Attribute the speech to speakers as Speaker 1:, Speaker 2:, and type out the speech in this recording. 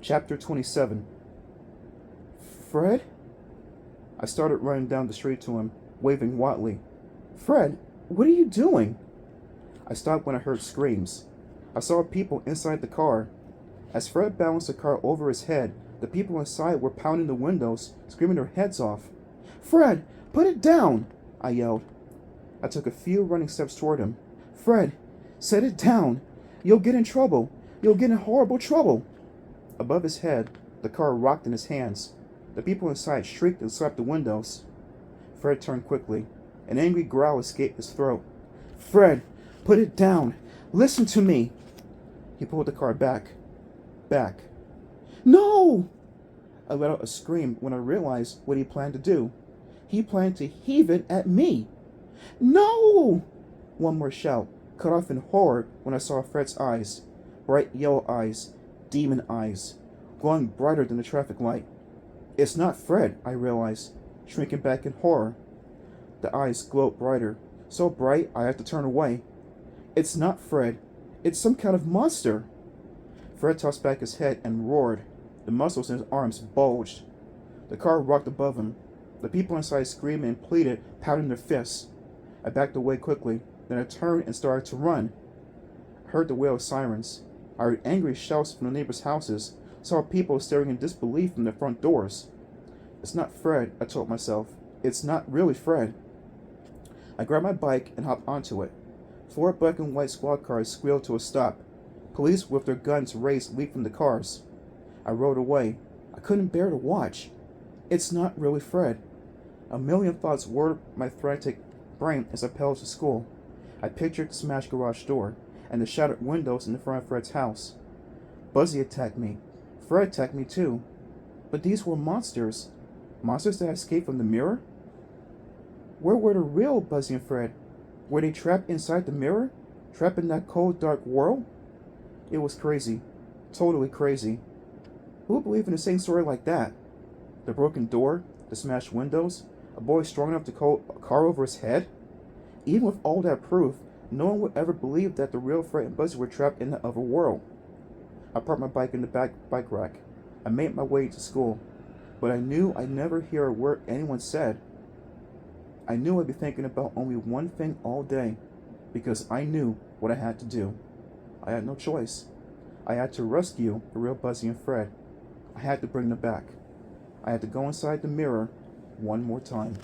Speaker 1: Chapter 27. Fred? I started running down the street to him, waving wildly. Fred, what are you doing? I stopped when I heard screams. I saw people inside the car. As Fred balanced the car over his head, the people inside were pounding the windows, screaming their heads off. Fred, put it down! I yelled. I took a few running steps toward him. Fred, set it down! You'll get in trouble! You'll get in horrible trouble! Above his head, the car rocked in his hands. The people inside shrieked and slapped the windows. Fred turned quickly. An angry growl escaped his throat. Fred, put it down! Listen to me! He pulled the car back. Back. No! I let out a scream when I realized what he planned to do. He planned to heave it at me. No! One more shout, cut off in horror when I saw Fred's eyes. Bright yellow eyes. Demon eyes. Glowing brighter than the traffic light. It's not Fred, I realized, shrinking back in horror. The eyes glowed brighter. So bright I had to turn away. It's not Fred. It's some kind of monster. Fred tossed back his head and roared. The muscles in his arms bulged. The car rocked above him. The people inside screamed and pleaded, pounding their fists. I backed away quickly, then I turned and started to run. I heard the wail of sirens. I heard angry shouts from the neighbors' houses, saw people staring in disbelief from their front doors. It's not Fred, I told myself. It's not really Fred. I grabbed my bike and hopped onto it. 4 black and white squad cars squealed to a stop. Police with their guns raised leaped from the cars. I rode away. I couldn't bear to watch. It's not really Fred. A million thoughts whirled my frantic brain as I pedaled to school. I pictured the smashed garage door and the shattered windows in the front of Fred's house. Buzzy attacked me. Fred attacked me too. But these were monsters. Monsters that had escaped from the mirror? Where were the real Buzzy and Fred? Were they trapped inside the mirror? Trapped in that cold, dark world? It was crazy. Totally crazy. Who would believe in the same story like that? The broken door, the smashed windows, a boy strong enough to call a car over his head? Even with all that proof, no one would ever believe that the real Fred and Buzzy were trapped in the other world. I parked my bike in the back bike rack. I made my way to school, but I knew I'd never hear a word anyone said. I knew I'd be thinking about only one thing all day, because I knew what I had to do. I had no choice. I had to rescue the real Buzzy and Fred. I had to bring them back. I had to go inside the mirror one more time.